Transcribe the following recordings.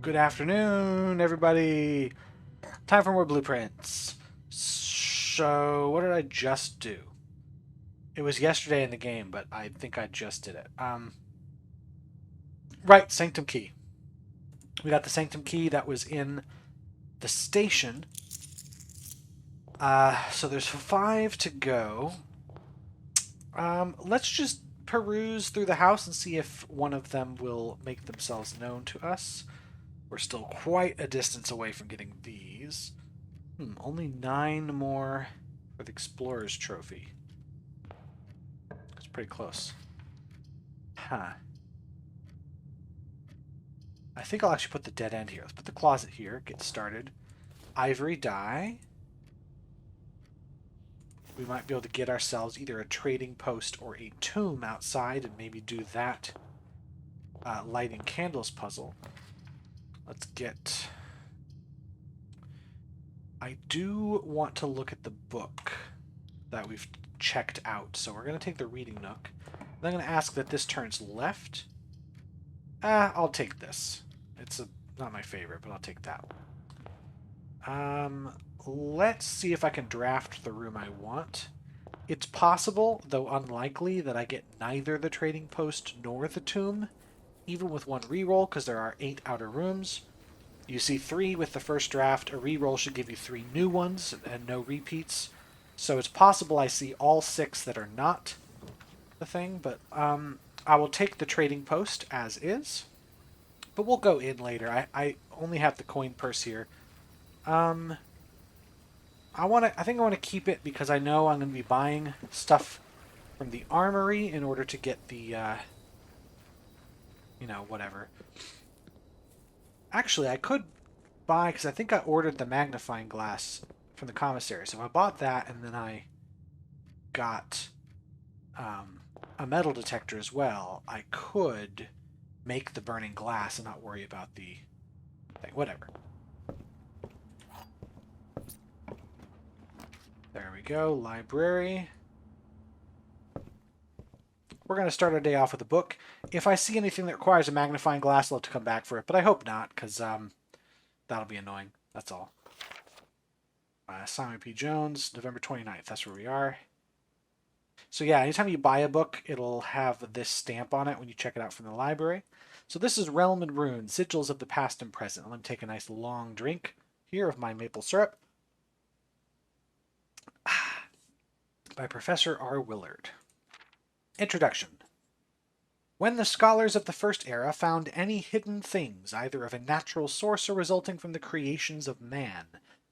Good afternoon, everybody. Time for more blueprints. So, what did I just do? It was yesterday in the game, but I think I just did it. Right, Sanctum Key. We got the Sanctum Key that was in the station. So there's 5 to go. Let's just peruse through the house and see if one of them will make themselves known to us. We're still quite a distance away from getting these. Only 9 more for the Explorer's Trophy. It's pretty close. Huh. I think I'll actually put the dead end here. Let's put the closet here. Get started. Ivory dye. We might be able to get ourselves either a trading post or a tomb outside and maybe do that lighting candles puzzle. Let's get... I do want to look at the book that we've checked out. So we're going to take the reading nook. I'm going to ask that this turns left. I'll take this. It's not my favorite, but I'll take that one. Let's see if I can draft the room I want. It's possible, though unlikely, that I get neither the trading post nor the tomb, even with one reroll, because there are 8 outer rooms. You see 3 with the first draft. A reroll should give you 3 new ones and no repeats. So it's possible I see all 6 that are not the thing, but I will take the trading post as is. But we'll go in later. I only have the coin purse here. I think I want to keep it because I know I'm going to be buying stuff from the armory in order to get the whatever. Actually, I could buy because I think I ordered the magnifying glass from the commissary. So if I bought that and then I got a metal detector as well, I could make the burning glass and not worry about the thing. Whatever. There we go. Library. We're going to start our day off with a book. If I see anything that requires a magnifying glass, I'll have to come back for it, but I hope not, because that'll be annoying. That's all. Simon P. Jones, November 29th. That's where we are. So yeah, anytime you buy a book, it'll have this stamp on it when you check it out from the library. So this is Realm and Rune, Sigils of the Past and Present. Let me take a nice long drink here of my maple syrup. By Professor R. Willard. Introduction. When the scholars of the First Era found any hidden things, either of a natural source or resulting from the creations of man,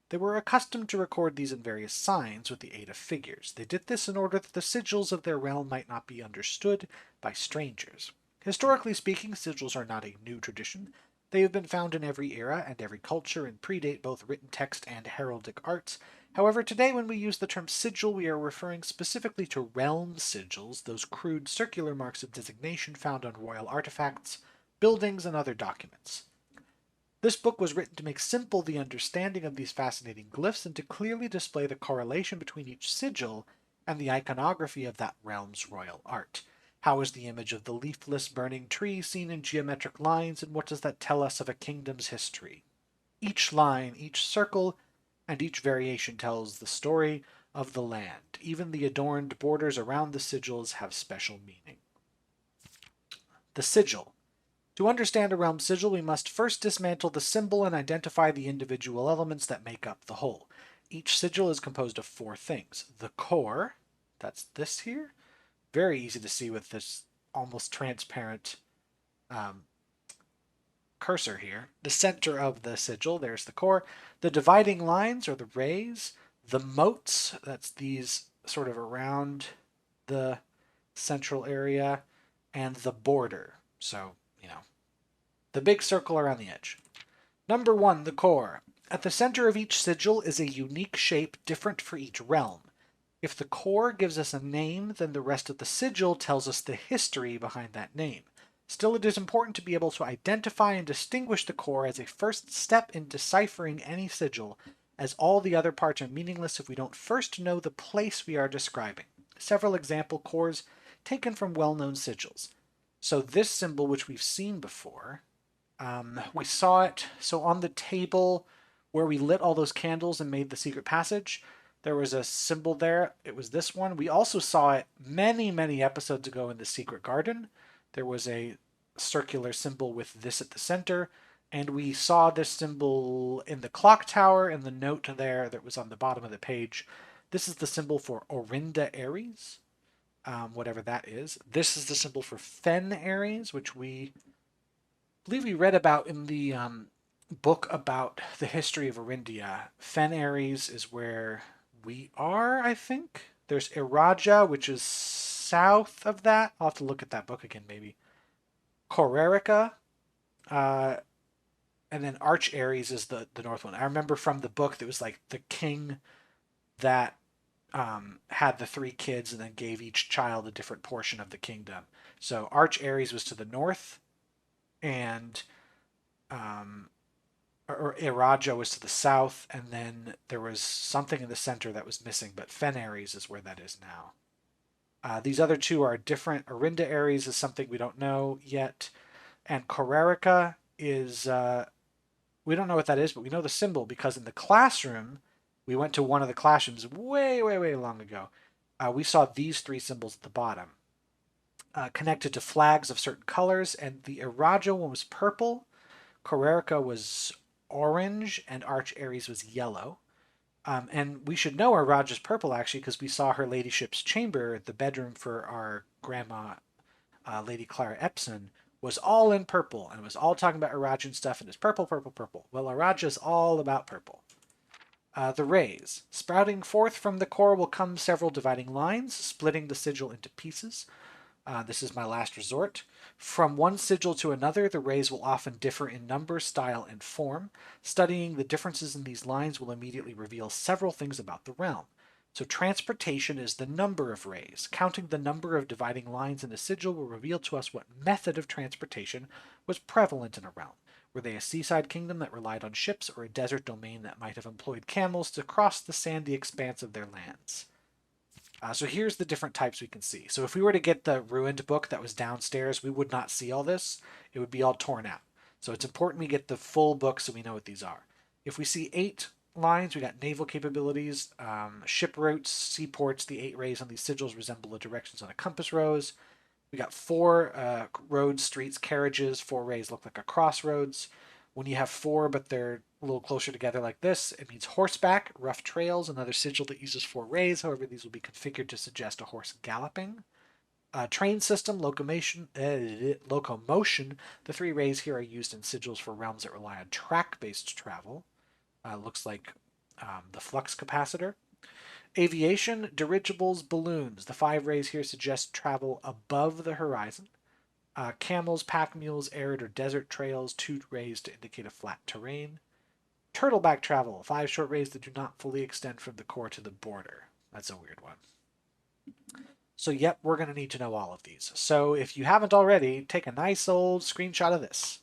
they were accustomed to record these in various signs with the aid of figures. They did this in order that the sigils of their realm might not be understood by strangers. Historically speaking, sigils are not a new tradition. They have been found in every era and every culture and predate both written text and heraldic arts. However, today when we use the term sigil, we are referring specifically to realm sigils, those crude circular marks of designation found on royal artifacts, buildings, and other documents. This book was written to make simple the understanding of these fascinating glyphs and to clearly display the correlation between each sigil and the iconography of that realm's royal art. How is the image of the leafless burning tree seen in geometric lines, and what does that tell us of a kingdom's history? Each line, each circle, and each variation tells the story of the land. Even the adorned borders around the sigils have special meaning. The sigil. To understand a realm sigil, we must first dismantle the symbol and identify the individual elements that make up the whole. Each sigil is composed of 4 things. The core, that's this here, very easy to see with this almost transparent cursor here. The center of the sigil, there's the core. The dividing lines, or the rays. The moats, that's these sort of around the central area. And the border, so, the big circle around the edge. Number 1, the core. At the center of each sigil is a unique shape different for each realm. If the core gives us a name, then the rest of the sigil tells us the history behind that name. Still, it is important to be able to identify and distinguish the core as a first step in deciphering any sigil, as all the other parts are meaningless if we don't first know the place we are describing. Several example cores taken from well-known sigils. So this symbol, which we've seen before, We saw it, so on the table where we lit all those candles and made the secret passage, there was a symbol there. It was this one. We also saw it many, many episodes ago in the secret garden. There was a circular symbol with this at the center, and we saw this symbol in the clock tower in the note there that was on the bottom of the page. This is the symbol for Orinda Aries, whatever that is. This is the symbol for Fen Aries, which we believe we read about in the book about the history of Orindia. Fen Aries is where we are, I think. There's Iraja, which is south of that. I'll have to look at that book again, maybe. Corerica, uh, and then Arch Aries is the north one. I remember from the book that was like the king that had the three kids and then gave each child a different portion of the kingdom. So Arch Aries was to the north, and um, or Iraja was to the south, and then there was something in the center that was missing, but Fen Aries is where that is now. These other two are different. Orinda Aries is something we don't know yet, and Corerica is we don't know what that is, but we know the symbol because in the classroom, we went to one of the classrooms way, way, way long ago. We saw these three symbols at the bottom, connected to flags of certain colors, and the Iraja one was purple, Corerica was orange, and Arch Aries was yellow. And we should know our Raja's purple actually because we saw her ladyship's chamber, the bedroom for our grandma, Lady Clara Epson, was all in purple and was all talking about Arajan stuff and it's purple, purple, purple. Well, Araja's all about purple. The rays. Sprouting forth from the core will come several dividing lines, splitting the sigil into pieces. This is my last resort. From one sigil to another, the rays will often differ in number, style, and form. Studying the differences in these lines will immediately reveal several things about the realm. So transportation is the number of rays. Counting the number of dividing lines in a sigil will reveal to us what method of transportation was prevalent in a realm. Were they a seaside kingdom that relied on ships, or a desert domain that might have employed camels to cross the sandy expanse of their lands? So here's the different types we can see. So if we were to get the ruined book that was downstairs, we would not see all this. It would be all torn out. So it's important we get the full book so we know what these are. If we see 8 lines, we got naval capabilities, ship routes, seaports. The 8 rays on these sigils resemble the directions on a compass rose. We got 4 roads, streets, carriages. 4 rays look like a crossroads. When you have 4, but they're a little closer together like this, it means horseback, rough trails, another sigil that uses 4 rays. However, these will be configured to suggest a horse galloping. Train system, locomotion. The 3 rays here are used in sigils for realms that rely on track-based travel. Looks like the flux capacitor. Aviation, dirigibles, balloons. The 5 rays here suggest travel above the horizon. Camels, pack mules, arid or desert trails, 2 rays to indicate a flat terrain. Turtleback travel, 5 short rays that do not fully extend from the core to the border. That's a weird one. So yep, we're going to need to know all of these. So if you haven't already, take a nice old screenshot of this.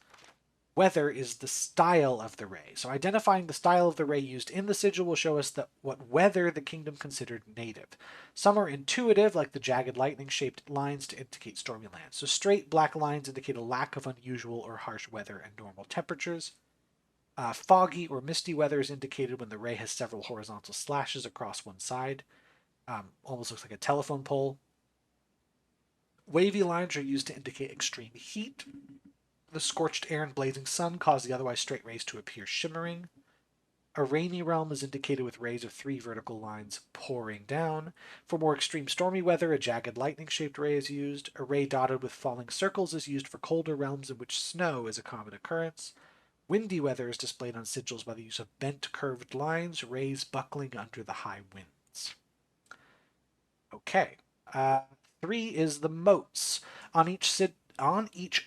Weather is the style of the ray. So identifying the style of the ray used in the sigil will show us what weather the kingdom considered native. Some are intuitive, like the jagged lightning-shaped lines to indicate stormy lands. So straight black lines indicate a lack of unusual or harsh weather and normal temperatures. Foggy or misty weather is indicated when the ray has several horizontal slashes across one side. Almost looks like a telephone pole. Wavy lines are used to indicate extreme heat. The scorched air and blazing sun cause the otherwise straight rays to appear shimmering. A rainy realm is indicated with rays of 3 vertical lines pouring down. For more extreme stormy weather, a jagged lightning-shaped ray is used. A ray dotted with falling circles is used for colder realms in which snow is a common occurrence. Windy weather is displayed on sigils by the use of bent curved lines, rays buckling under the high winds. Okay. 3 is the motes. On each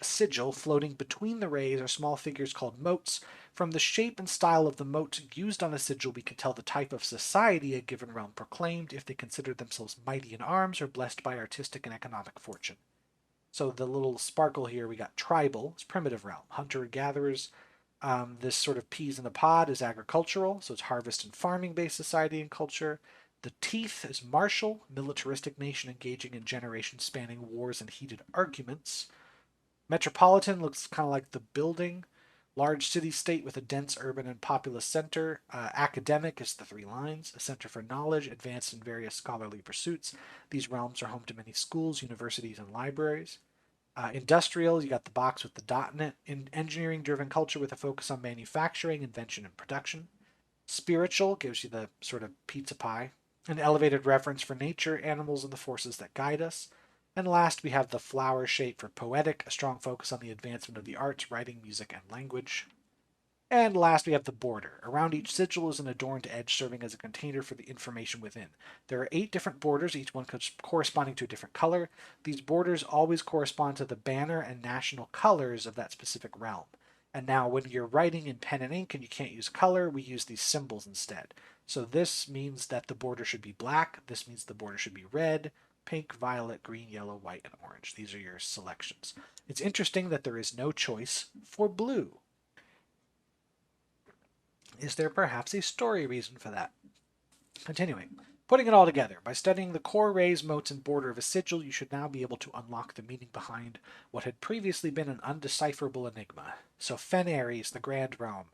sigil, floating between the rays, are small figures called motes. From the shape and style of the mote used on a sigil, we can tell the type of society a given realm proclaimed, if they considered themselves mighty in arms or blessed by artistic and economic fortune. So the little sparkle here, we got tribal, it's primitive realm. Hunter-gatherers. This sort of peas in a pod is agricultural, so it's harvest and farming-based society and culture. The teeth is martial, militaristic nation engaging in generation-spanning wars and heated arguments. Metropolitan looks kind of like the building. Large city-state with a dense urban and populous center. Academic is the 3 lines. A center for knowledge, advanced in various scholarly pursuits. These realms are home to many schools, universities, and libraries. Industrial, you got the box with the dot in it. In engineering-driven culture with a focus on manufacturing, invention, and production. Spiritual gives you the sort of pizza pie. An elevated reverence for nature, animals, and the forces that guide us. And last, we have the flower shape for poetic, a strong focus on the advancement of the arts, writing, music, and language. And last, we have the border. Around each sigil is an adorned edge serving as a container for the information within. There are 8 different borders, each one corresponding to a different color. These borders always correspond to the banner and national colors of that specific realm. And now when you're writing in pen and ink and you can't use color, we use these symbols instead. So this means that the border should be black. This means the border should be red, pink, violet, green, yellow, white, and orange. These are your selections. It's interesting that there is no choice for blue. Is there perhaps a story reason for that? Continuing. Putting it all together, by studying the core rays, motes, and border of a sigil, you should now be able to unlock the meaning behind what had previously been an undecipherable enigma. So Fen Aries, the Grand Realm.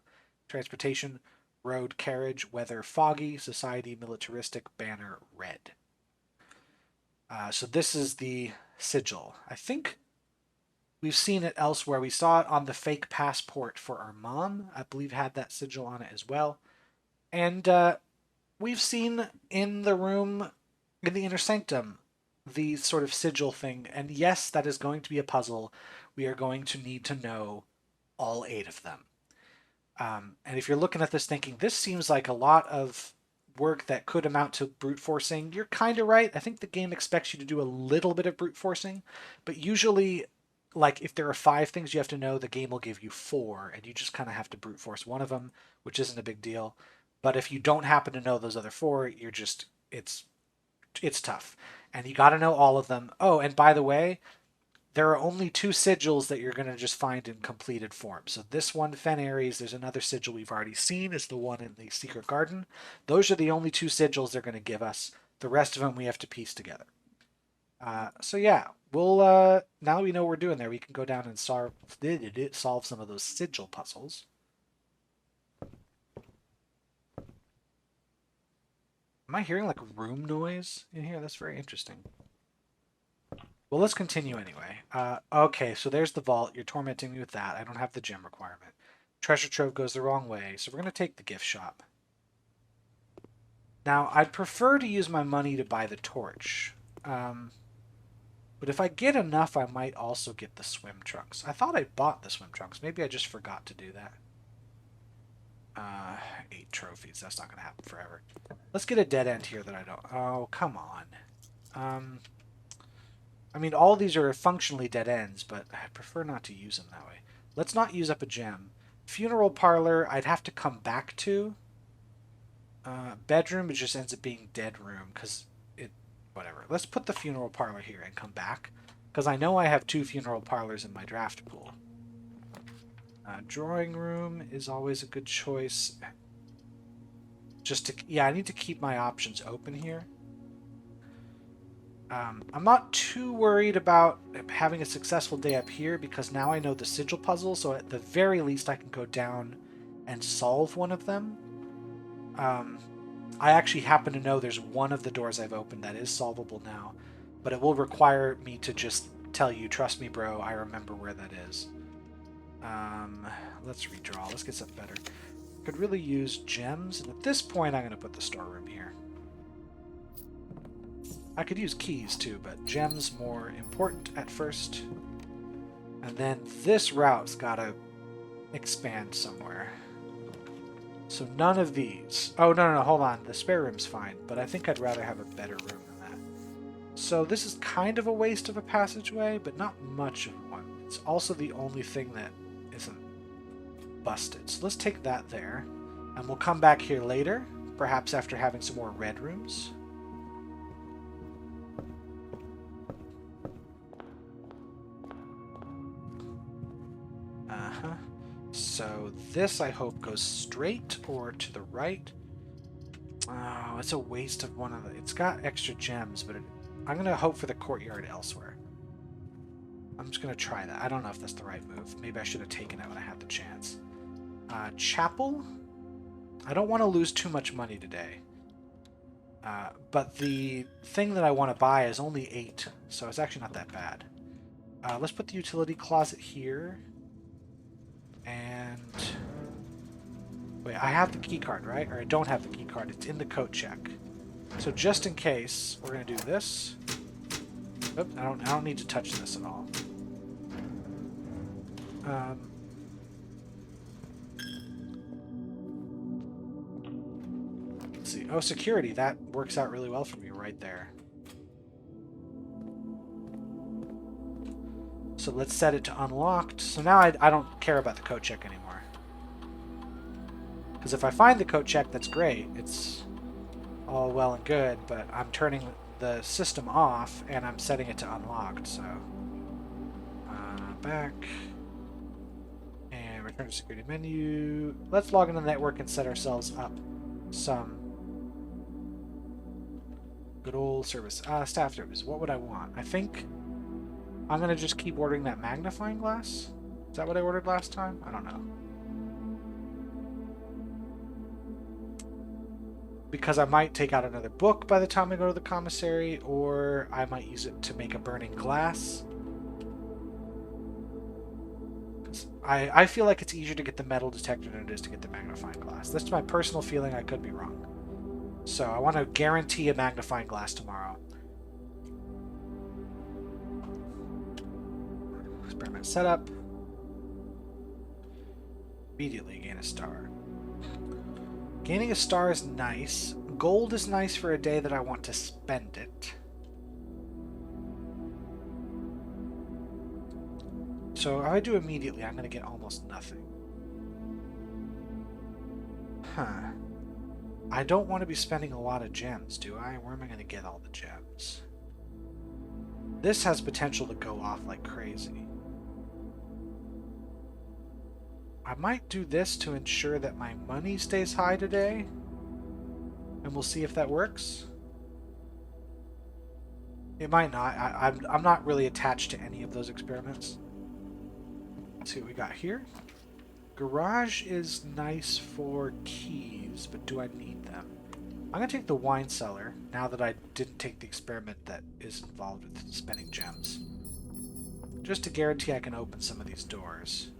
Transportation, road, carriage, weather, foggy, society, militaristic, banner, red. So this is the sigil. I think we've seen it elsewhere. We saw it on the fake passport for our mom. I believe had that sigil on it as well. And we've seen in the room, in the inner sanctum, the sort of sigil thing. And yes, that is going to be a puzzle. We are going to need to know all 8 of them. And if you're looking at this thinking, this seems like a lot of work that could amount to brute forcing, you're kind of right. I think the game expects you to do a little bit of brute forcing, but usually, like, if there are 5 things you have to know, the game will give you 4, and you just kind of have to brute force one of them, which isn't a big deal. But if you don't happen to know those other 4, you're just, it's tough. And you got to know all of them. Oh, and by the way, there are only 2 sigils that you're going to just find in completed form. So this one, Fen Aries, there's another sigil we've already seen, is the one in the Secret Garden. Those are the only 2 sigils they're going to give us. The rest of them we have to piece together. So yeah, we'll, now we know what we're doing there, we can go down and solve some of those sigil puzzles. Am I hearing like room noise in here? That's very interesting. Well, let's continue anyway. Okay, so there's the vault. You're tormenting me with that. I don't have the gem requirement. Treasure trove goes the wrong way, so we're going to take the gift shop. Now, I'd prefer to use my money to buy the torch. But if I get enough, I might also get the swim trunks. I thought I bought the swim trunks. Maybe I just forgot to do that. 8 trophies. That's not going to happen forever. Let's get a dead end here that I don't... Oh, come on. I mean, all these are functionally dead ends, but I prefer not to use them that way. Let's not use up a gem. Funeral parlor, I'd have to come back to. Bedroom, it just ends up being dead room, because it... Whatever. Let's put the funeral parlor here and come back, because I know I have 2 funeral parlors in my draft pool. Drawing room is always a good choice. Just to... Yeah, I need to keep my options open here. I'm not too worried about having a successful day up here because now I know the sigil puzzle, so at the very least I can go down and solve one of them. I actually happen to know there's one of the doors I've opened that is solvable now, but it will require me to just tell you, trust me bro, I remember where that is. Let's redraw, let's get something better. Could really use gems, and at this point I'm going to put the storeroom here. I could use keys too, but gems more important at first. And then this route's gotta expand somewhere. So none of these. Oh, no, hold on. The spare room's fine, but I think I'd rather have a better room than that. So this is kind of a waste of a passageway, but not much of one. It's also the only thing that isn't busted. So let's take that there. And we'll come back here later, perhaps after having some more red rooms. So this, I hope, goes straight or to the right. Oh, it's a waste of one of the... It's got extra gems, but I'm going to hope for the courtyard elsewhere. I'm just going to try that. I don't know if that's the right move. Maybe I should have taken it when I had the chance. Chapel. I don't want to lose too much money today. But the thing that I want to buy is only 8, so it's actually not that bad. Let's put the utility closet here. And... wait, I have the key card, right? Or I don't have the key card. It's in the coat check. So just in case, we're going to do this. Oops, I don't need to touch this at all. Let's see. Oh, security. That works out really well for me right there. So let's set it to unlocked. So now I don't care about the coat check anymore. Because if I find the coat check, that's great. It's all well and good, but I'm turning the system off and I'm setting it to unlocked, so... back. And return to security menu. Let's log into the network and set ourselves up some good old service. Staff service. What would I want? I think I'm going to just keep ordering that magnifying glass. Is that what I ordered last time? I don't know. Because I might take out another book by the time I go to the commissary, or I might use it to make a burning glass. I feel like it's easier to get the metal detector than it is to get the magnifying glass. That's my personal feeling. I could be wrong. So I want to guarantee a magnifying glass tomorrow. Experiment setup. Immediately gain a star. Gaining a star is nice. Gold is nice for a day that I want to spend it. So if I do immediately, I'm going to get almost nothing. Huh. I don't want to be spending a lot of gems, do I? Where am I going to get all the gems? This has potential to go off like crazy. I might do this to ensure that my money stays high today. And we'll see if that works. It might not. I'm not really attached to any of those experiments. Let's see what we got here. Garage is nice for keys, but do I need them? I'm going to take the wine cellar, now that I didn't take the experiment that is involved with spending gems. Just to guarantee I can open some of these doors.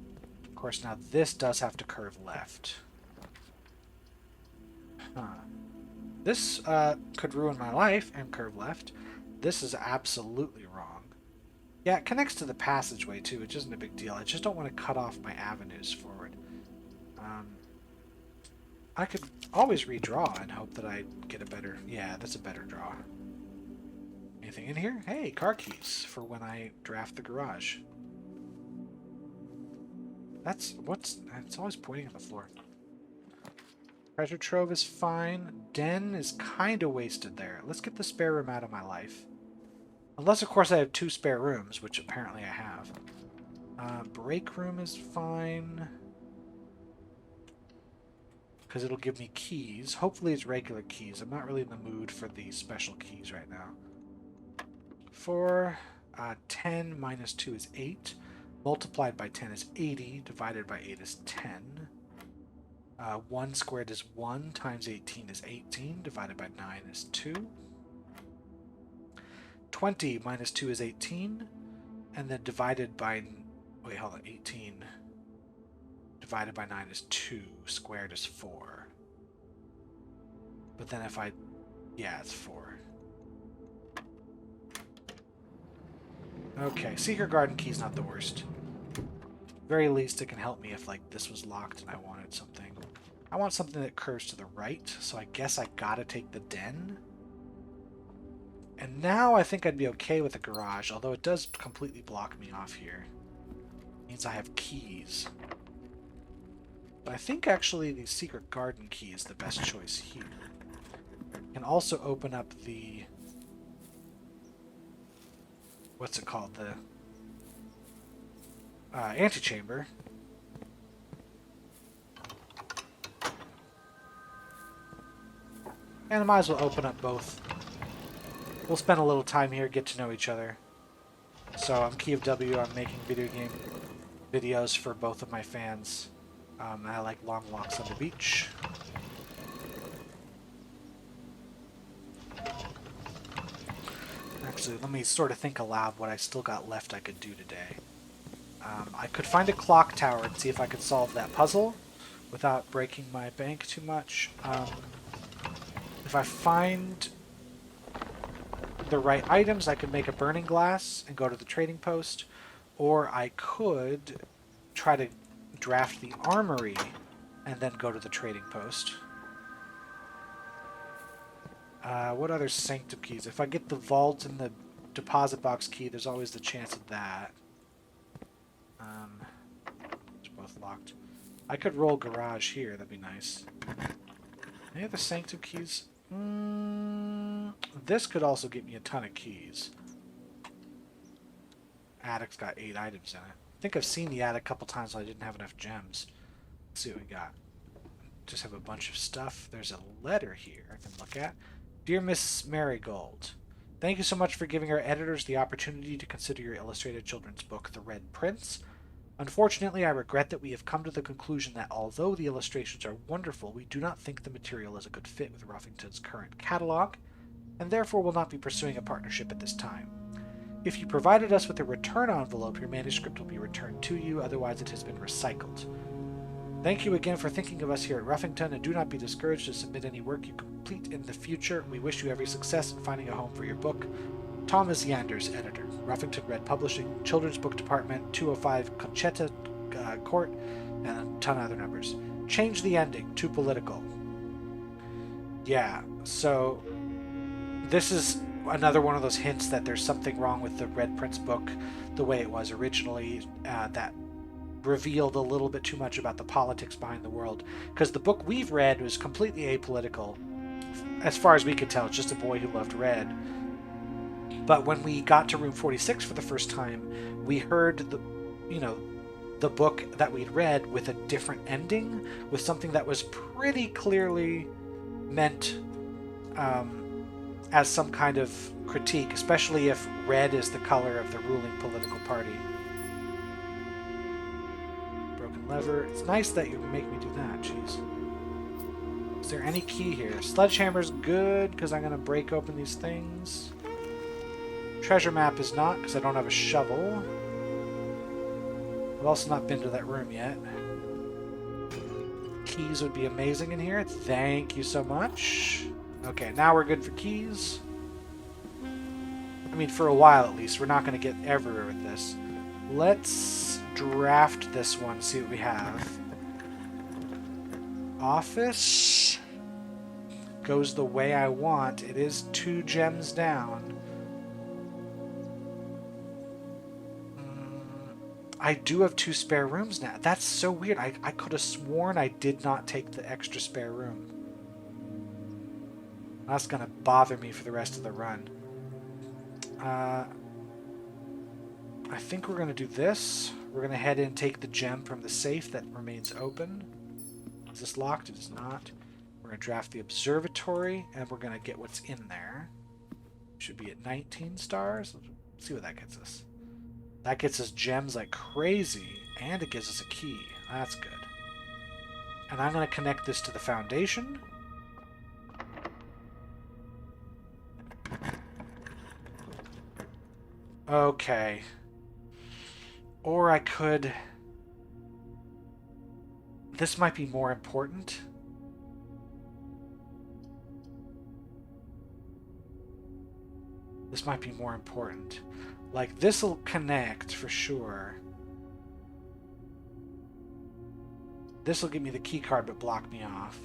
Of course, now this does have to curve left. Huh. This could ruin my life and curve left. This is absolutely wrong. Yeah, it connects to the passageway too, which isn't a big deal. I just don't want to cut off my avenues forward. I could always redraw and hope that I get a better... Yeah, that's a better draw. Anything in here? Hey, car keys for when I draft the garage. That's... what's... It's always pointing at the floor. Treasure trove is fine. Den is kind of wasted there. Let's get the spare room out of my life. Unless, of course, I have 2 spare rooms, which apparently I have. Break room is fine. Because it'll give me keys. Hopefully it's regular keys. I'm not really in the mood for the special keys right now. 10 minus 2 is 8. Multiplied by 10 is 80. Divided by 8 is 10. 1 squared is 1 times 18 is 18. Divided by 9 is 2. 20 minus 2 is 18. And then divided by... Wait, hold on. 18 divided by 9 is 2. Squared is 4. But then if I... Yeah, it's 4. Okay, secret garden key's not the worst. Very least it can help me if, like, this was locked and I wanted something. I want something that curves to the right, so I guess I gotta take the den. And now I think I'd be okay with the garage, although it does completely block me off here. It means I have keys. But I think actually the secret garden key is the best choice here. Can also open up the... What's it called? The antechamber. And I might as well open up both. We'll spend a little time here, get to know each other. So I'm Key of W, I'm making video game videos for both of my fans. I like long walks on the beach. Actually, let me sort of think aloud what I still got left I could do today. I could find a clock tower and see if I could solve that puzzle without breaking my bank too much. If I find the right items, I could make a burning glass and go to the trading post, or I could try to draft the armory and then go to the trading post. What other sanctum keys? If I get the vault and the deposit box key, there's always the chance of that. It's both locked. I could roll garage here. That'd be nice. Any other sanctum keys? This could also get me a ton of keys. Attic's got 8 items in it. I think I've seen the attic a couple times when I didn't have enough gems. Let's see what we got. Just have a bunch of stuff. There's a letter here I can look at. Dear Miss Marigold, thank you so much for giving our editors the opportunity to consider your illustrated children's book, The Red Prince. Unfortunately, I regret that we have come to the conclusion that although the illustrations are wonderful, we do not think the material is a good fit with Ruffington's current catalog, and therefore will not be pursuing a partnership at this time. If you provided us with a return envelope, your manuscript will be returned to you, otherwise it has been recycled. Thank you again for thinking of us here at Ruffington, and do not be discouraged to submit any work you complete in the future. We wish you every success in finding a home for your book. Thomas Yanders, editor, Ruffington Red Publishing, Children's Book Department, 205 Conchetta Court, and a ton of other numbers. Change the ending, too political. Yeah, so this is another one of those hints that there's something wrong with the Red Prince book the way it was originally, that revealed a little bit too much about the politics behind the world, because the book we've read was completely apolitical as far as we could tell. It's just a boy who loved red. But when we got to room 46 for the first time, we heard the book that we'd read with a different ending, with something that was pretty clearly meant as some kind of critique, especially if red is the color of the ruling political party. Lever. It's nice that you make me do that. Jeez. Is there any key here? Sledgehammer's good because I'm going to break open these things. Treasure map is not because I don't have a shovel. I've also not been to that room yet. Keys would be amazing in here. Thank you so much. Okay, now we're good for keys. I mean, for a while at least. We're not going to get everywhere with this. Let's draft this one, see what we have. Office goes the way I want. It is 2 gems down. I do have 2 spare rooms now. That's so weird. I could have sworn I did not take the extra spare room. That's gonna bother me for the rest of the run. I think we're going to do this. We're going to head in and take the gem from the safe that remains open. Is this locked? It is not. We're going to draft the observatory, and we're going to get what's in there. Should be at 19 stars. Let's see what that gets us. That gets us gems like crazy, and it gives us a key. That's good. And I'm going to connect this to the foundation. Okay. Or I could... This might be more important. This might be more important. Like, this'll connect for sure. This'll give me the key card but block me off.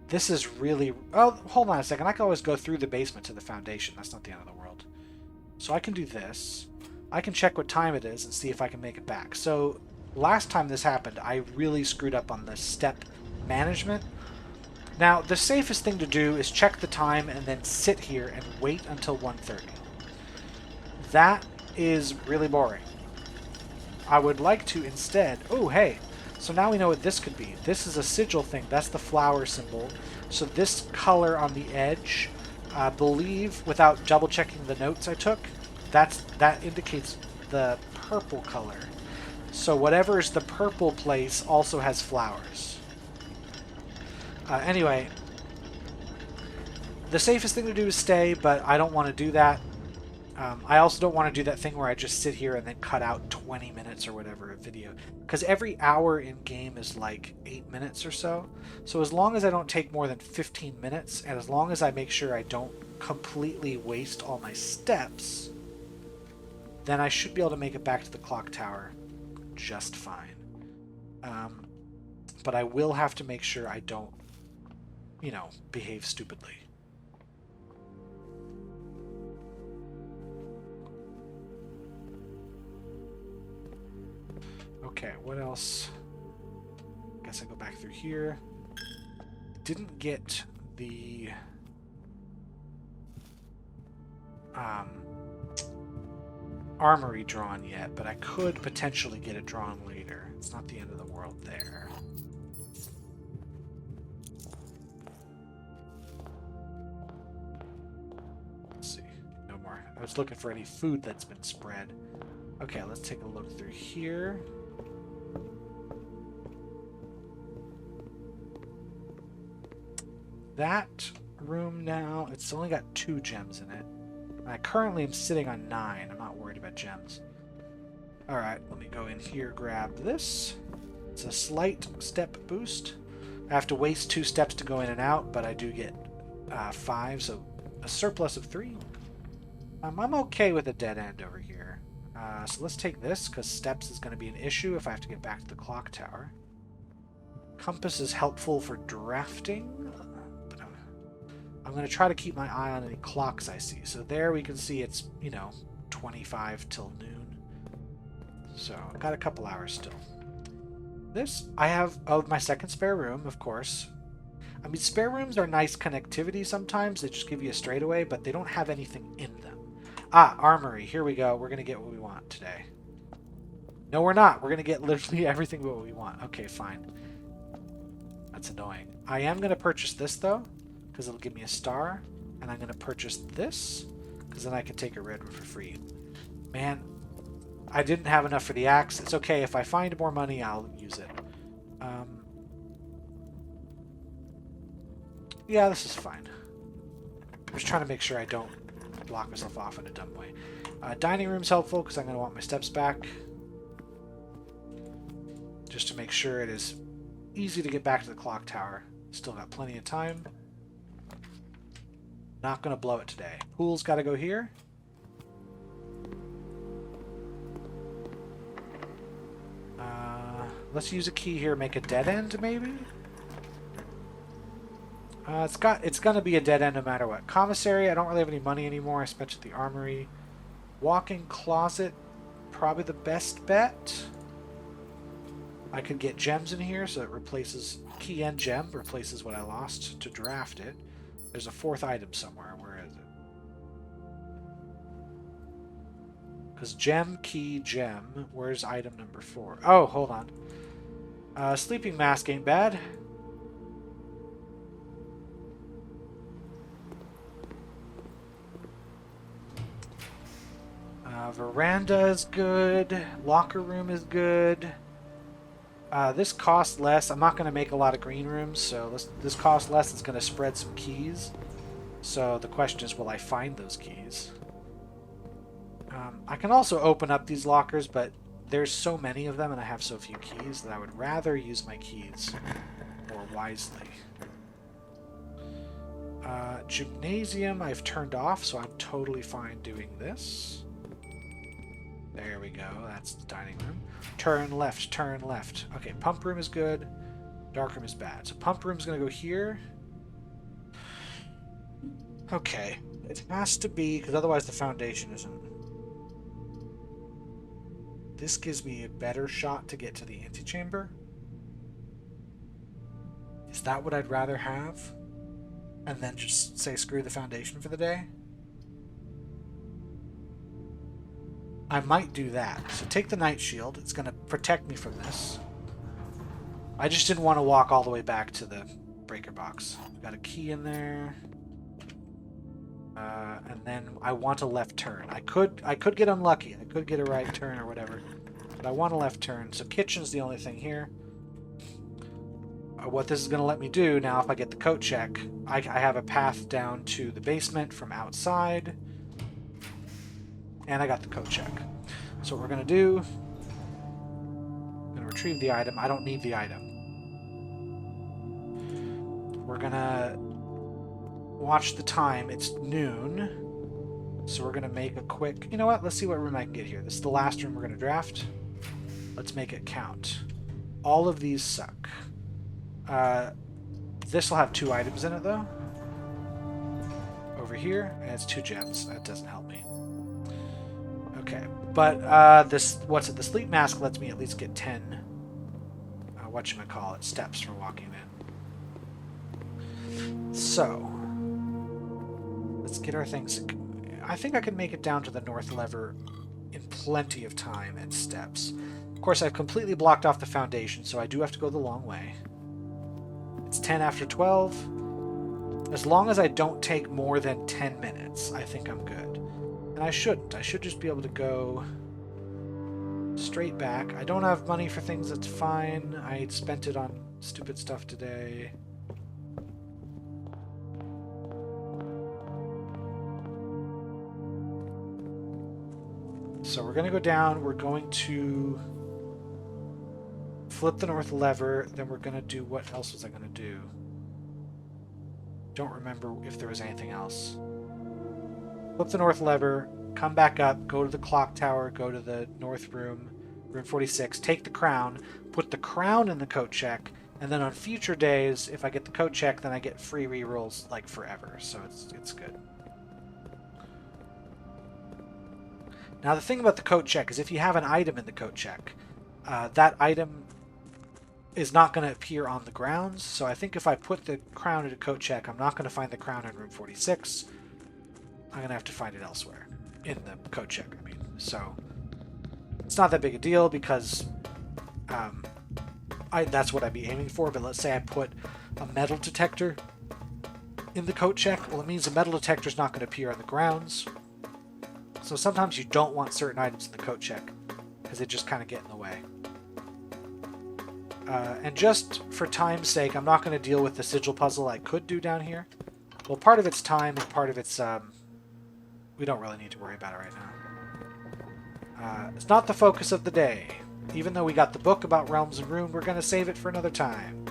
This is really... Oh, hold on a second. I can always go through the basement to the foundation. That's not the end of the world. So I can do this. I can check what time it is and see if I can make it back. So last time this happened, I really screwed up on the step management. Now, the safest thing to do is check the time and then sit here and wait until 1:30. That is really boring. I would like to instead... Oh, hey. So now we know what this could be. This is a sigil thing. That's the flower symbol. So this color on the edge, I believe, without double checking the notes I took, that indicates the purple color. So whatever is the purple place also has flowers. Anyway, the safest thing to do is stay, but I don't want to do that. I also don't want to do that thing where I just sit here and then cut out 20 minutes or whatever of video. Because every hour in game is like 8 minutes or so. So as long as I don't take more than 15 minutes, and as long as I make sure I don't completely waste all my steps, then I should be able to make it back to the clock tower just fine. But I will have to make sure I don't, you know, behave stupidly. Okay, what else? Guess I go back through here. Didn't get the armory drawn yet, but I could potentially get it drawn later. It's not the end of the world there. Let's see. No more. I was looking for any food that's been spread. Okay, let's take a look through here. That room now, it's only got 2 gems in it. I currently am sitting on 9. I'm not worried about gems. Alright, let me go in here, grab this. It's a slight step boost. I have to waste 2 steps to go in and out, but I do get 5, so a surplus of 3. I'm okay with a dead end over here. So let's take this, because steps is going to be an issue if I have to get back to the clock tower. Compass is helpful for drafting. I'm going to try to keep my eye on any clocks I see. So there we can see it's, you know, 25 till noon. So I've got a couple hours still. This, I have, oh, my second spare room, of course. I mean, spare rooms are nice connectivity sometimes. They just give you a straightaway, but they don't have anything in them. Ah, armory. Here we go. We're going to get what we want today. No, we're not. We're going to get literally everything but what we want. Okay, fine. That's annoying. I am going to purchase this, though, because it'll give me a star. And I'm going to purchase this, because then I can take a red one for free. Man, I didn't have enough for the axe. It's okay. If I find more money, I'll use it. Yeah, this is fine. I'm just trying to make sure I don't block myself off in a dumb way. Dining room's helpful, because I'm going to want my steps back. Just to make sure it is easy to get back to the clock tower. Still got plenty of time. Not going to blow it today. Pool's got to go here. Let's use a key here, make a dead end, maybe? It's going to be a dead end no matter what. Commissary, I don't really have any money anymore. I spent it at the armory. Walk-in closet, probably the best bet. I could get gems in here, so it replaces key and gem, replaces what I lost to draft it. There's a 4th item somewhere. Where is it? Because gem, key, gem. Where's item number 4? Oh, hold on. Sleeping mask ain't bad. Veranda is good. Locker room is good. This costs less. I'm not going to make a lot of green rooms, so this costs less. It's going to spread some keys. So the question is, will I find those keys? I can also open up these lockers, but there's so many of them and I have so few keys that I would rather use my keys more wisely. Gymnasium I've turned off, so I'm totally fine doing this. There we go. That's the dining room. Turn left, turn left. Okay, pump room is good. Dark room is bad. So pump room's going to go here. Okay. It has to be, because otherwise the foundation isn't. This gives me a better shot to get to the antechamber. Is that what I'd rather have? And then just say screw the foundation for the day? I might do that. So take the night shield. It's going to protect me from this. I just didn't want to walk all the way back to the breaker box. Got a key in there. And then I want a left turn. I could get unlucky. I could get a right turn or whatever. But I want a left turn. So kitchen's the only thing here. What this is going to let me do now, if I get the coat check, I have a path down to the basement from outside. And I got the coat check. So what we're going to do, I'm going to retrieve the item. I don't need the item. We're going to watch the time. It's noon. So we're going to make a quick... You know what? Let's see what room I can get here. This is the last room we're going to draft. Let's make it count. All of these suck. This will have 2 items in it, though. Over here, and it's 2 gems. That doesn't help me. Okay, but this, what's it? The sleep mask lets me at least get 10. Whatchamacallit, steps for walking in. So, let's get our things. I think I can make it down to the north lever in plenty of time and steps. Of course, I've completely blocked off the foundation, so I do have to go the long way. It's 10 after 12. As long as I don't take more than 10 minutes, I think I'm good. And I shouldn't. I should just be able to go straight back. I don't have money for things, that's fine. I spent it on stupid stuff today. So we're going to go down. We're going to flip the north lever. Then we're going to do... What else was I going to do? Don't remember if there was anything else. Flip the north lever, come back up, go to the clock tower, go to the north room, room 46, take the crown, put the crown in the coat check, and then on future days, if I get the coat check, then I get free rerolls like forever, so it's good. Now the thing about the coat check is if you have an item in the coat check, that item is not going to appear on the grounds, so I think if I put the crown in a coat check, I'm not going to find the crown in room 46. I'm going to have to find it elsewhere. In the coat check, I mean. So, it's not that big a deal because that's what I'd be aiming for, but let's say I put a metal detector in the coat check. Well, it means the metal detector is not going to appear on the grounds. So sometimes you don't want certain items in the coat check because they just kind of get in the way. And just for time's sake, I'm not going to deal with the sigil puzzle I could do down here. Well, part of it's time and part of it's... we don't really need to worry about it right now. It's not the focus of the day. Even though we got the book about Realms and Ruin, we're going to save it for another time.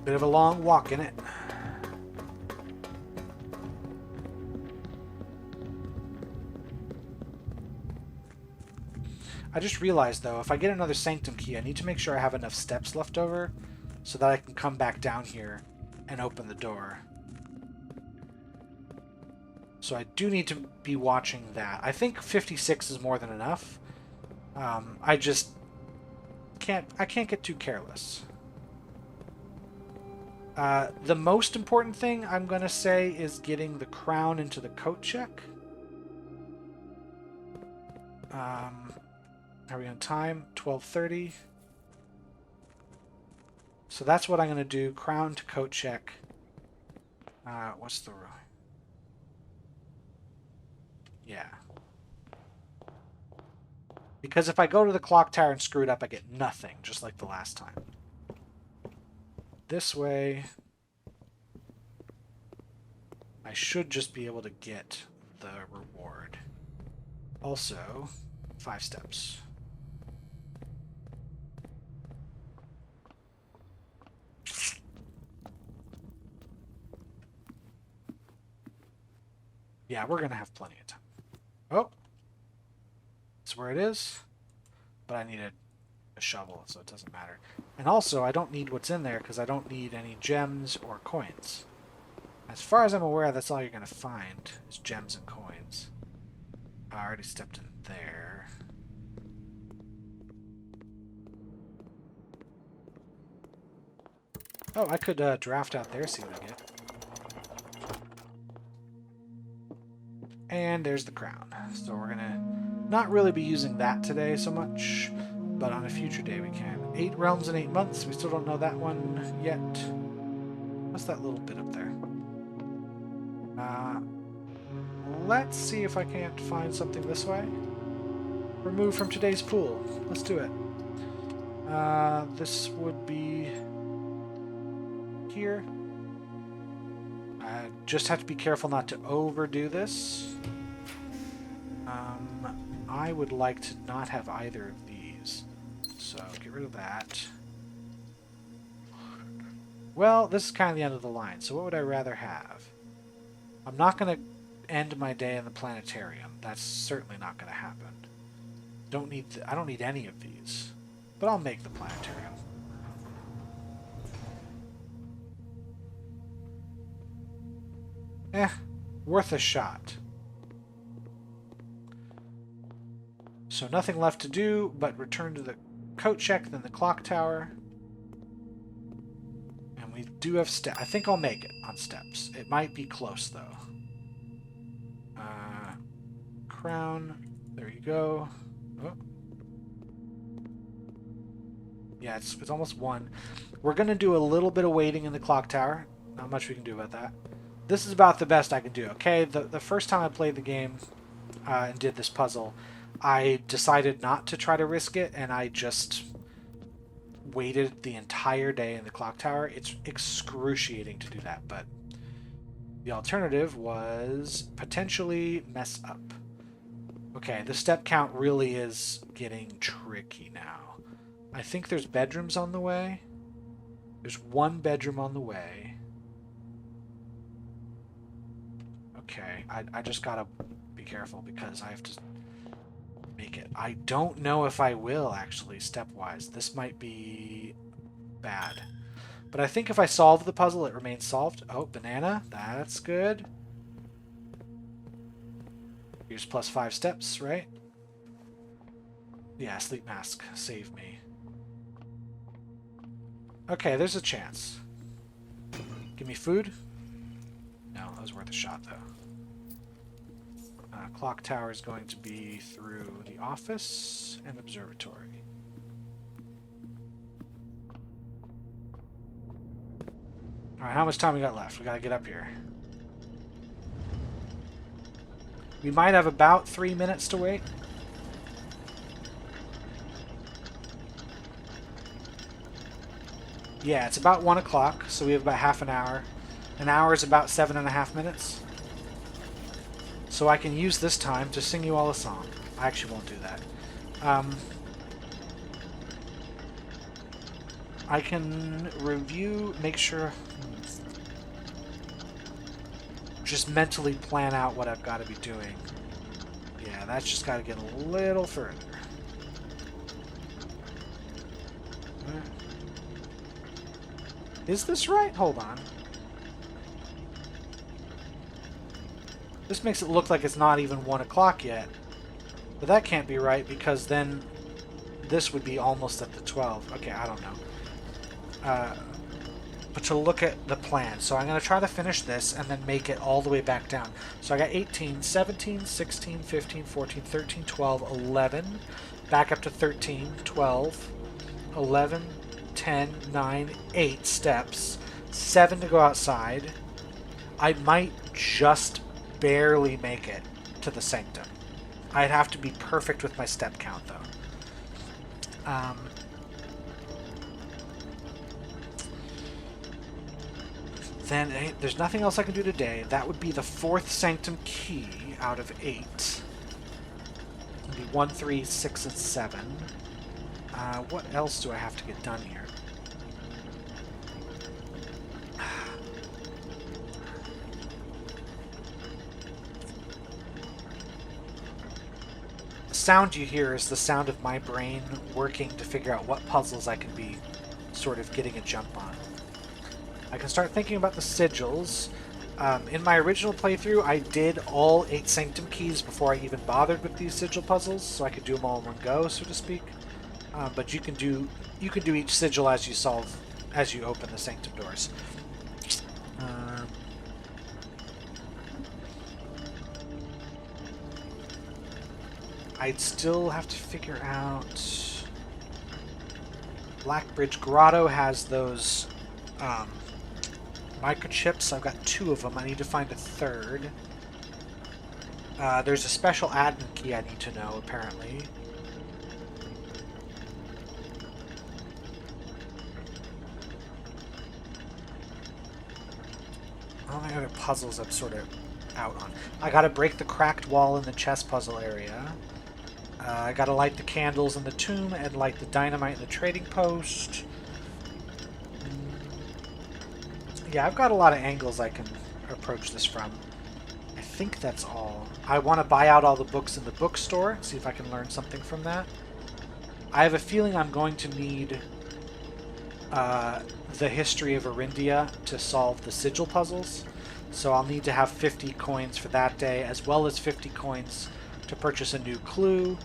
Bit of a long walk, innit? I just realized, though, if I get another Sanctum key, I need to make sure I have enough steps left over so that I can come back down here and open the door. So I do need to be watching that. I think 56 is more than enough. I just can't get too careless. The most important thing I'm going to say is getting the crown into the coat check. Are we on time? 12:30. So that's what I'm going to do. Crown to coat check. What's the... Yeah. Because if I go to the clock tower and screw it up, I get nothing, just like the last time. This way, I should just be able to get the reward. Also, 5 steps. Yeah, we're going to have plenty of time. Oh. That's where it is. But I needed a shovel, so it doesn't matter. And also, I don't need what's in there because I don't need any gems or coins. As far as I'm aware, that's all you're going to find is gems and coins. I already stepped in there. Oh, I could draft out there, see what I get. And there's the crown. So we're going to not really be using that today so much. but on a future day we can. 8 realms in 8 months. We still don't know that one yet. What's that little bit up there? Let's see if I can't find something this way. Remove from today's pool. Let's do it. This would be here. I just have to be careful not to overdo this. I would like to not have either of these. So get rid of that. Well, this is kind of the end of the line, so what would I rather have? I'm not going to end my day in the planetarium. That's certainly not going to happen. I don't need any of these, but I'll make the planetarium. Worth a shot. So nothing left to do but return to the coat check, then the clock tower. And we do have steps. I think I'll make it on steps. It might be close, though. Crown. There you go. Oh. Yeah, it's almost 1. We're going to do a little bit of waiting in the clock tower. Not much we can do about that. This is about the best I can do, okay? The first time I played the game and did this puzzle, I decided not to try to risk it, and I just waited the entire day in the clock tower. It's excruciating to do that, but the alternative was potentially mess up. Okay, the step count really is getting tricky now. I think there's bedrooms on the way. There's 1 bedroom on the way. Okay, I just gotta be careful because I have to make it. I don't know if I will, actually, stepwise. This might be bad. But I think if I solve the puzzle, it remains solved. Oh, banana. That's good. Here's plus 5 steps, right? Yeah, sleep mask. Save me. Okay, there's a chance. Give me food? No, that was worth a shot, though. Clock tower is going to be through the office and observatory. Alright, how much time we got left? We gotta get up here. We might have about 3 minutes to wait. Yeah, it's about 1 o'clock, so we have about half an hour. An hour is about 7.5 minutes. So I can use this time to sing you all a song. I actually won't do that. I can review, make sure... Just mentally plan out what I've got to be doing. Yeah, that's just got to get a little further. Is this right? Hold on. This makes it look like it's not even 1 o'clock yet. But that can't be right because then this would be almost at the 12. Okay, I don't know. But to look at the plan. So I'm going to try to finish this and then make it all the way back down. So I got 18, 17, 16, 15, 14, 13, 12, 11. Back up to 13, 12, 11, 10, 9, 8 steps. 7 to go outside. I might just barely make it to the sanctum. I'd have to be perfect with my step count, though. Then there's nothing else I can do today. That would be the 4th sanctum key out of 8. It would be 1, 3, 6, and 7. What else do I have to get done here? The sound you hear is the sound of my brain working to figure out what puzzles I can be sort of getting a jump on. I can start thinking about the sigils. In my original playthrough, I did all 8 sanctum keys before I even bothered with these sigil puzzles, so I could do them all in one go, so to speak. But you can do each sigil as you open the sanctum doors. I'd still have to figure out Blackbridge Grotto has those microchips. I've got 2 of them. I need to find a third. There's a special admin key I need to know, apparently. All my other puzzles I'm sort of out on. I gotta break the cracked wall in the chess puzzle area. I gotta light the candles in the tomb and light the dynamite in the trading post. Yeah, I've got a lot of angles I can approach this from. I think that's all. I want to buy out all the books in the bookstore, see if I can learn something from that. I have a feeling I'm going to need the history of Arindia to solve the sigil puzzles. So I'll need to have 50 coins for that day, as well as 50 coins to purchase a new clue,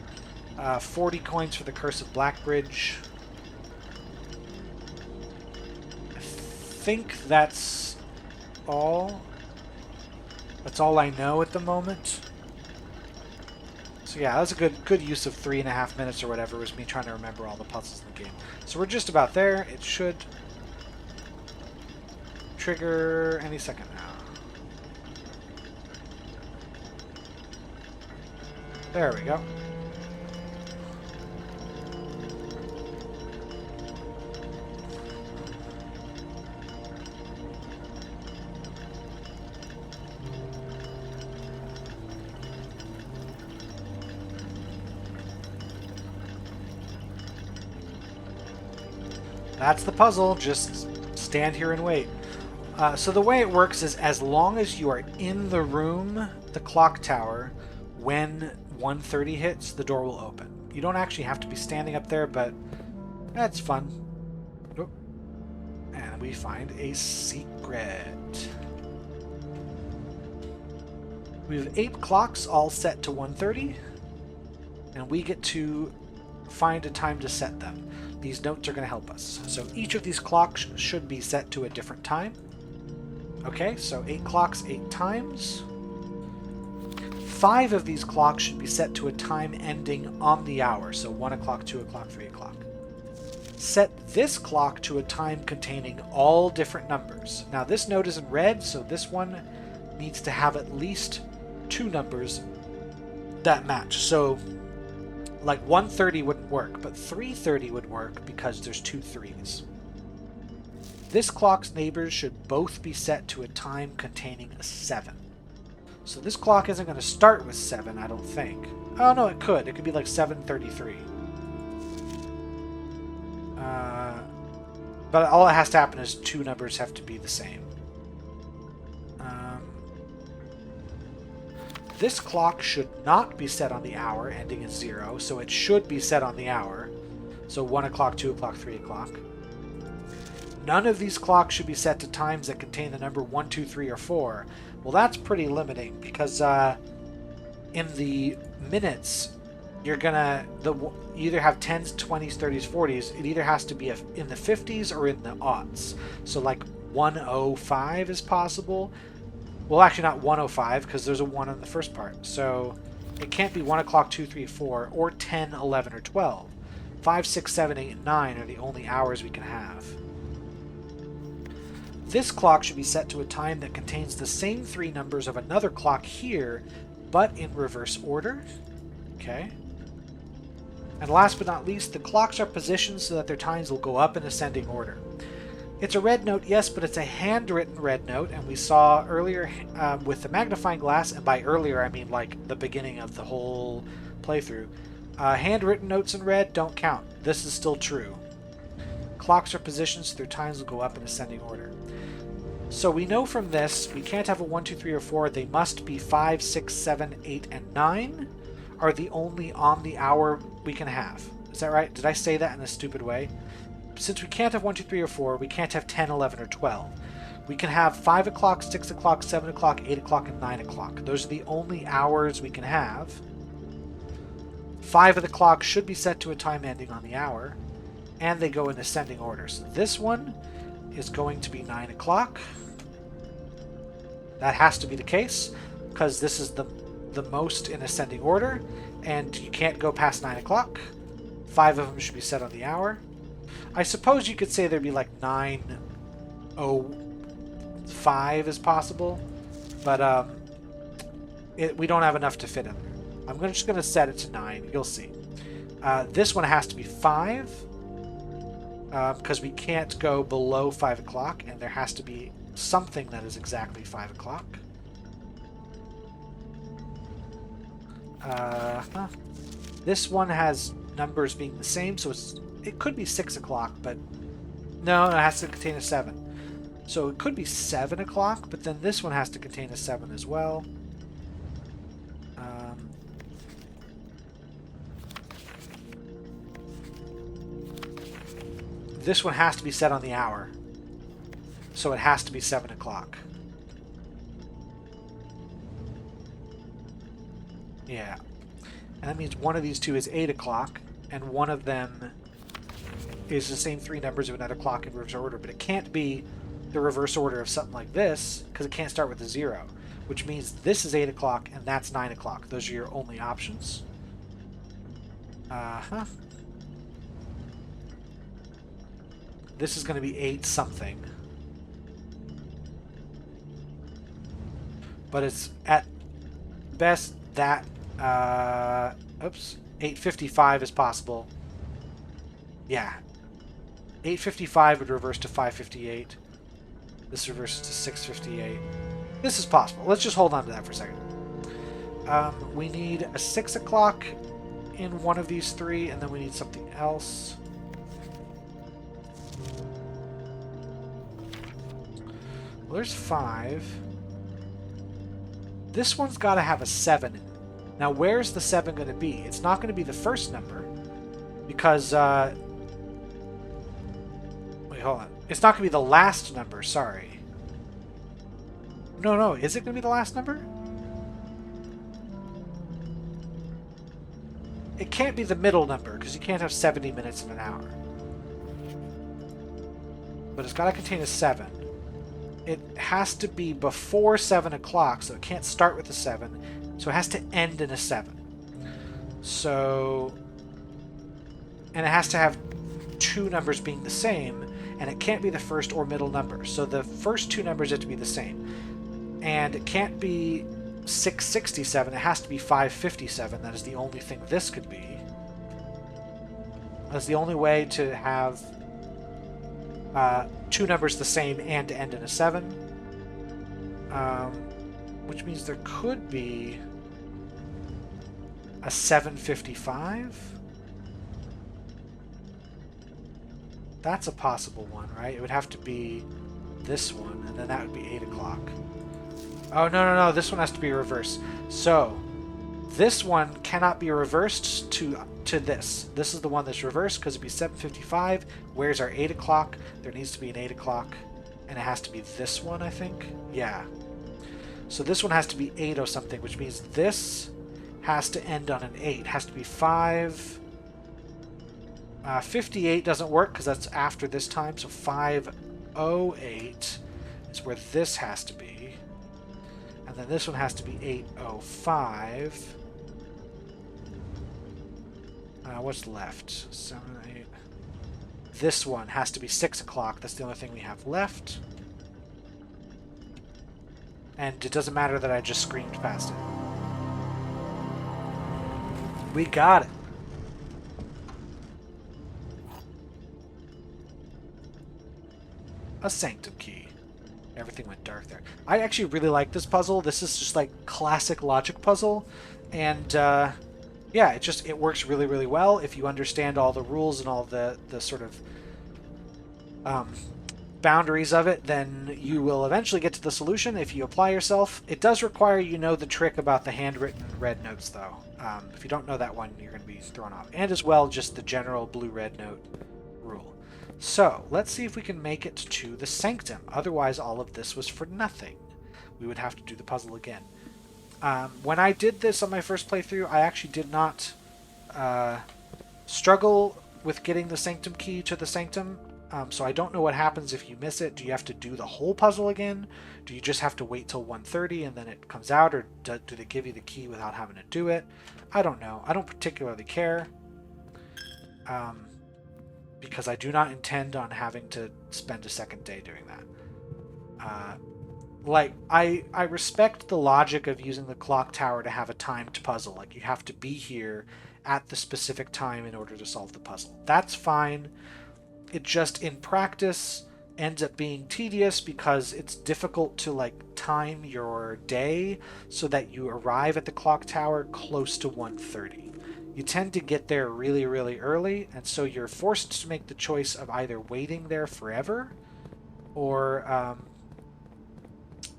40 coins for the Curse of Blackbridge. I think that's all. That's all I know at the moment. So yeah, that was a good use of 3.5 minutes or whatever, was me trying to remember all the puzzles in the game. So we're just about there. It should trigger any second now. There we go. That's the puzzle. Just stand here and wait. So the way it works is, as long as you are in the room, the clock tower, when 1:30 hits, the door will open. You don't actually have to be standing up there, but that's fun. Oh. And we find a secret. We have 8 clocks all set to 1:30, and we get to find a time to set them. These notes are going to help us. So each of these clocks should be set to a different time. Okay, so 8 clocks, 8 times. 5 of these clocks should be set to a time ending on the hour, so 1 o'clock, 2 o'clock, 3 o'clock. Set this clock to a time containing all different numbers. Now this note is in red, so this one needs to have at least 2 numbers that match. So like 1:30 wouldn't work, but 3:30 would work because there's 2 3s. This clock's neighbors should both be set to a time containing a 7. So this clock isn't going to start with 7, I don't think. Oh no, it could. It could be like 7:33. But all that has to happen is 2 numbers have to be the same. This clock should not be set on the hour, ending in 0, so it should be set on the hour. So 1 o'clock, 2 o'clock, 3 o'clock. None of these clocks should be set to times that contain the number 1, 2, 3, or 4. Well, that's pretty limiting, because in the minutes, you're gonna either have 10s, 20s, 30s, 40s. It either has to be in the 50s or in the aughts. So like 105 is possible. Well, actually not 105, because there's a 1 in the first part. So it can't be 1 o'clock, 2, 3, 4, or 10, 11, or 12. 5, 6, 7, 8, and 9 are the only hours we can have. This clock should be set to a time that contains the same 3 numbers of another clock here, but in reverse order. Okay. And last but not least, the clocks are positioned so that their times will go up in ascending order. It's a red note, yes, but it's a handwritten red note, and we saw earlier with the magnifying glass, and by earlier I mean like the beginning of the whole playthrough, handwritten notes in red don't count. This is still true. Clocks are positioned so their times will go up in ascending order. So we know from this, we can't have a 1, 2, 3, or 4. They must be 5, 6, 7, 8, and 9 are the only on the hour we can have. Is that right? Did I say that in a stupid way? Since we can't have 1, 2, 3, or 4, we can't have 10, 11, or 12. We can have 5 o'clock, 6 o'clock, 7 o'clock, 8 o'clock, and 9 o'clock. Those are the only hours we can have. 5 of the clocks should be set to a time ending on the hour, and they go in ascending order. So this one is going to be 9 o'clock. That has to be the case, because this is the most in ascending order, and you can't go past 9 o'clock. 5 of them should be set on the hour. I suppose you could say there'd be like 9:05 is possible, but we don't have enough to fit in there. I'm just going to set it to 9. You'll see. This one has to be 5 because we can't go below 5 o'clock, and there has to be something that is exactly 5 o'clock. This one has numbers being the same, so it could be 6 o'clock, but no, it has to contain a 7. So it could be 7 o'clock, but then this one has to contain a 7 as well. This one has to be set on the hour, so it has to be 7 o'clock. Yeah. And that means one of these two is 8 o'clock, and one of them is the same 3 numbers of another clock in reverse order, but it can't be the reverse order of something like this, because it can't start with a 0, which means this is 8 o'clock and that's 9 o'clock. Those are your only options. This is going to be 8 something. But it's at best that, 8:55 is possible. Yeah. 8:55 would reverse to 5:58. This reverses to 6:58. This is possible. Let's just hold on to that for a second. We need a 6 o'clock in one of these 3, and then we need something else. Well, there's 5. This one's got to have a 7 in it. Now, where's the 7 going to be? It's not going to be the first number, because, wait, hold on. It's not going to be the last number, sorry. No, is it going to be the last number? It can't be the middle number, because you can't have 70 minutes in an hour. But it's got to contain a 7. It has to be before 7 o'clock, so it can't start with a 7. So it has to end in a 7. So... And it has to have 2 numbers being the same, and it can't be the first or middle number. So the first 2 numbers have to be the same. And it can't be 667, it has to be 557. That is the only thing this could be. That's the only way to have 2 numbers the same and to end in a 7. Which means there could be a 755. That's a possible one, right? It would have to be this one, and then that would be 8 o'clock. Oh, no, this one has to be reversed. So, this one cannot be reversed to this. This is the one that's reversed because it'd be 755. Where's our 8 o'clock? There needs to be an 8 o'clock, and it has to be this one, I think. Yeah. So this one has to be 8 or something, which means this has to end on an 8. It has to be 5... 58 doesn't work because that's after this time, so 508 is where this has to be. And then this one has to be 805. What's left? 7, 8. This one has to be 6 o'clock. That's the only thing we have left. And it doesn't matter that I just screamed past it. We got it. A sanctum key. Everything went dark there. I actually really like this puzzle. This is just like classic logic puzzle, and yeah, it works really, really well if you understand all the rules and all the sort of boundaries of it. Then you will eventually get to the solution if you apply yourself. It does require you know the trick about the handwritten red notes, though. If you don't know that one, you're going to be thrown off, and as well just the general blue-red note rule. So, let's see if we can make it to the sanctum. Otherwise, all of this was for nothing. We would have to do the puzzle again. When I did this on my first playthrough, I actually did not struggle with getting the sanctum key to the sanctum. So I don't know what happens if you miss it. Do you have to do the whole puzzle again? Do you just have to wait till 1:30 and then it comes out? Or do they give you the key without having to do it? I don't know. I don't particularly care. because I do not intend on having to spend a second day doing that. Like, I respect the logic of using the clock tower to have a timed puzzle. Like, you have to be here at the specific time in order to solve the puzzle. That's fine. It just, in practice, ends up being tedious because it's difficult to, like, time your day so that you arrive at the clock tower close to 1:30. You tend to get there really, really early, and so you're forced to make the choice of either waiting there forever or,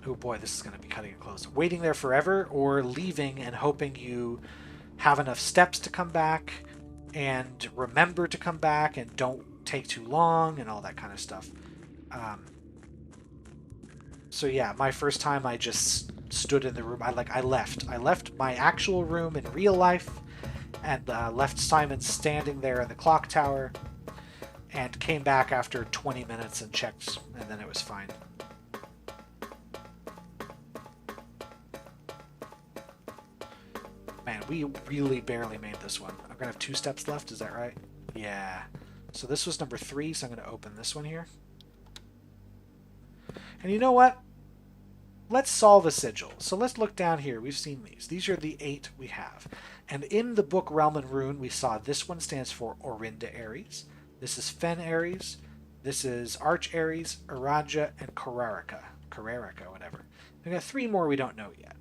oh boy, this is going to be cutting it close. Waiting there forever or leaving and hoping you have enough steps to come back and remember to come back and don't take too long and all that kind of stuff. So yeah, my first time I just stood in the room. I left my actual room in real life and left Simon standing there in the clock tower and came back after 20 minutes and checked, and then it was fine. Man, we really barely made this one. I'm gonna have 2 steps left, is that right? Yeah. So this was number 3, so I'm gonna open this one here. And you know what? Let's solve a sigil. So let's look down here. We've seen these. These are the 8 we have. And in the book Realm and Rune, we saw this one stands for Orinda Ares. This is Fen Ares. This is Arch Ares, Araja, and Kararika. Kararika, whatever. We've got 3 more we don't know yet.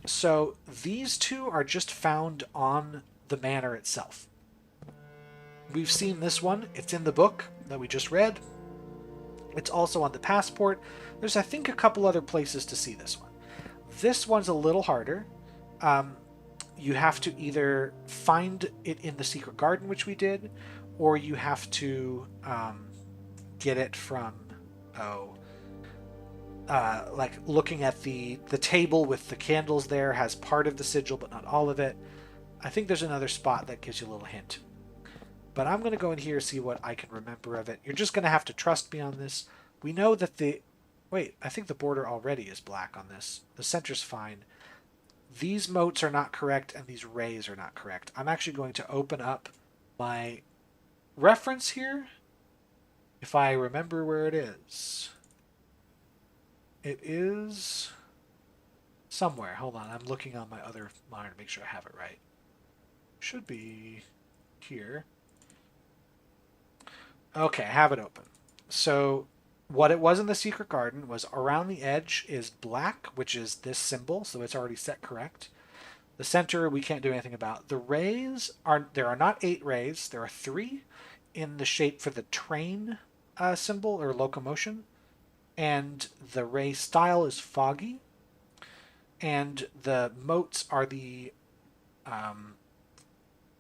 So these 2 are just found on the manor itself. We've seen this one. It's in the book that we just read. It's also on the passport. There's, I think, a couple other places to see this one. This one's a little harder. You have to either find it in the secret garden, which we did, or you have to get it from, like looking at the table with the candles there has part of the sigil, but not all of it. I think there's another spot that gives you a little hint. But I'm going to go in here and see what I can remember of it. You're just going to have to trust me on this. We know that the... Wait, I think the border already is black on this. The center's fine. These motes are not correct, and these rays are not correct. I'm actually going to open up my reference here, if I remember where it is. It is somewhere. Hold on, I'm looking on my other monitor to make sure I have it right. Should be here. Okay, I have it open. So what it was in the secret garden was around the edge is black, which is this symbol, so it's already set correct. The center we can't do anything about. The rays there are not 8 rays, there are 3 in the shape for the train symbol or locomotion. And the ray style is foggy. And the motes are the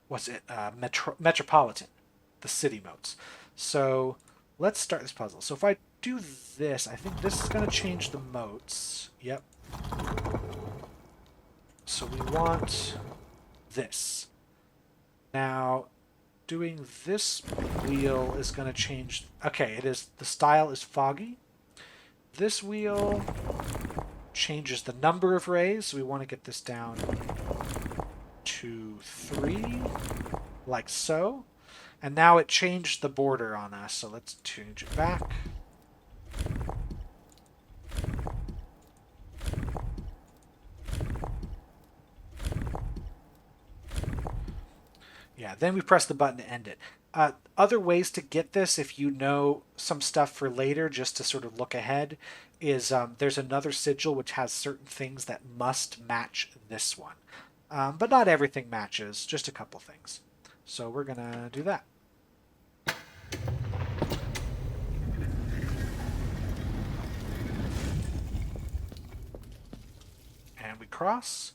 metropolitan, the city motes. So let's start this puzzle. So if I do this, I think this is going to change the motes. Yep. So we want this. Now, doing this wheel is going to change... Okay, it is. The style is foggy. This wheel changes the number of rays, so we want to get this down to 3, like so. And now it changed the border on us, so let's change it back. Yeah, then we press the button to end it. Other ways to get this, if you know some stuff for later, just to sort of look ahead, is there's another sigil which has certain things that must match this one. But not everything matches, just a couple things. So we're going to do that. And we cross.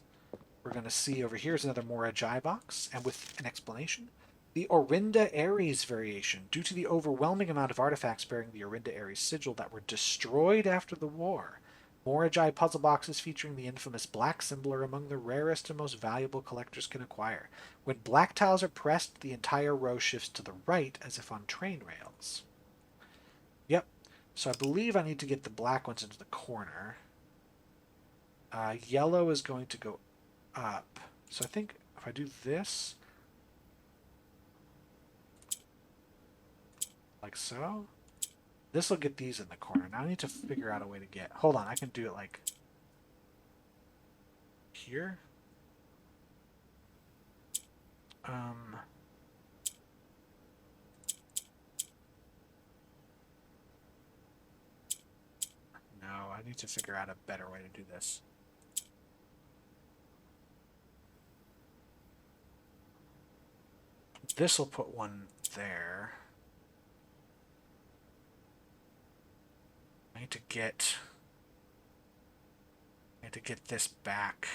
We're going to see over here is another Morajai box, and with an explanation. The Orinda Ares variation. Due to the overwhelming amount of artifacts bearing the Orinda Ares sigil that were destroyed after the war, Morajai puzzle boxes featuring the infamous black symbol are among the rarest and most valuable collectors can acquire. When black tiles are pressed, the entire row shifts to the right as if on train rails. Yep. So I believe I need to get the black ones into the corner. Yellow is going to go up. So I think if I do this... Like so. This will get these in the corner. Now I need to figure out a way to get... Hold on, I can do it like... here? No, I need to figure out a better way to do this. This will put one there. I need to get this back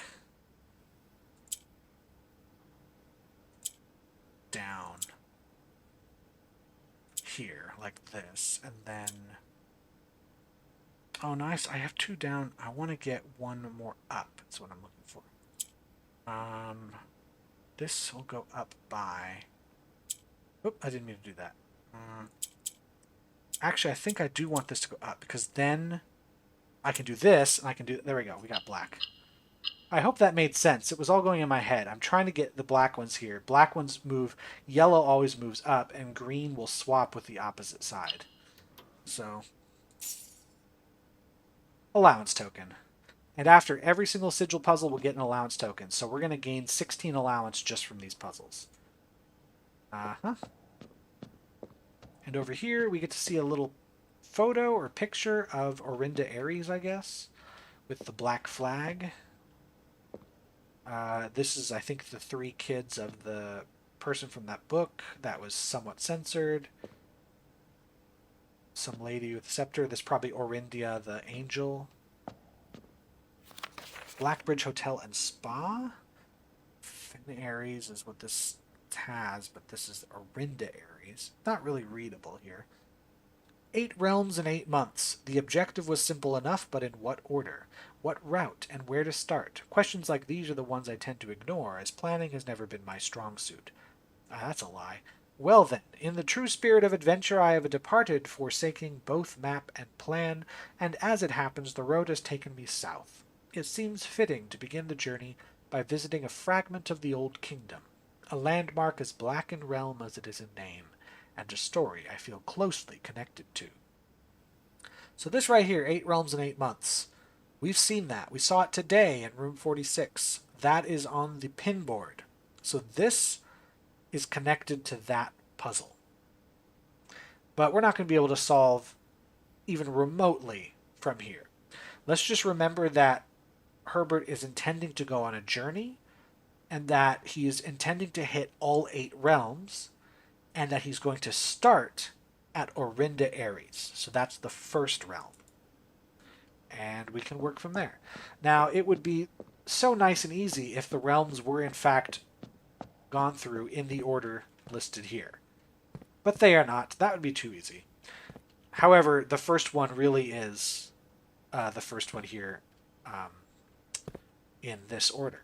down here like this, and then oh nice, I have two down. I want to get one more up. That's what I'm looking for. This will go up by... Oop, I didn't mean to do that. Actually, I think I do want this to go up, because then I can do this, and I can do... There we go, we got black. I hope that made sense. It was all going in my head. I'm trying to get the black ones here. Black ones move... Yellow always moves up, and green will swap with the opposite side. So... allowance token. And after every single sigil puzzle, we'll get an allowance token. So we're going to gain 16 allowance just from these puzzles. And over here, we get to see a little photo or picture of Orinda Aries, I guess, with the black flag. This is, I think, the 3 kids of the person from that book that was somewhat censored. Some lady with a scepter. This is probably Orindia the angel. Blackbridge Hotel and Spa. Finn Aries is what this has, but this is Orinda Aries. Not really readable here. 8 realms in 8 months. The objective was simple enough, but in what order? What route and where to start? Questions like these are the ones I tend to ignore, as planning has never been my strong suit. That's a lie. Well then, in the true spirit of adventure I have departed, forsaking both map and plan, and as it happens the road has taken me south. It seems fitting to begin the journey by visiting a fragment of the old kingdom, a landmark as black in realm as it is in name, and a story I feel closely connected to. So this right here, 8 realms in 8 months. We've seen that. We saw it today in room 46. That is on the pin board. So this is connected to that puzzle. But we're not going to be able to solve even remotely from here. Let's just remember that Herbert is intending to go on a journey, and that he is intending to hit all 8 realms, and that he's going to start at Orinda Aries. So that's the first realm. And we can work from there. Now, it would be so nice and easy if the realms were in fact gone through in the order listed here. But they are not. That would be too easy. However, the first one really is the first one here in this order.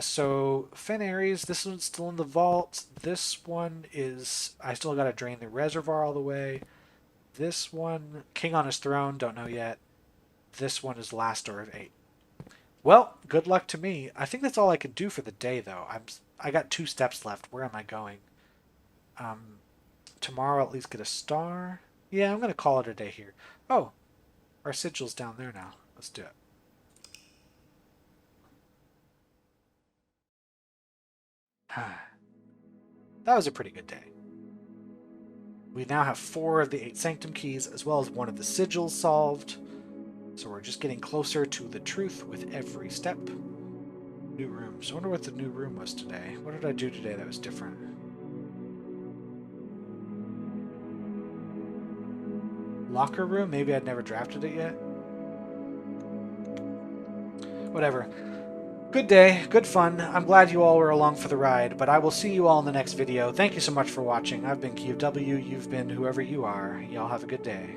So, Finn Aries, this one's still in the vault. This one is... I still got to drain the reservoir all the way. This one, King on his throne, don't know yet. This one is last door of 8. Well, good luck to me. I think that's all I can do for the day, though. I got 2 steps left. Where am I going? Tomorrow I'll at least get a star. Yeah, I'm going to call it a day here. Oh, our sigil's down there now. Let's do it. That was a pretty good day. We now have 4 of the 8 Sanctum keys, as well as 1 of the sigils solved. So we're just getting closer to the truth with every step. New rooms. I wonder what the new room was today. What did I do today that was different? Locker room? Maybe I'd never drafted it yet. Whatever. Good day, good fun. I'm glad you all were along for the ride, but I will see you all in the next video. Thank you so much for watching. I've been QW, you've been whoever you are. Y'all have a good day.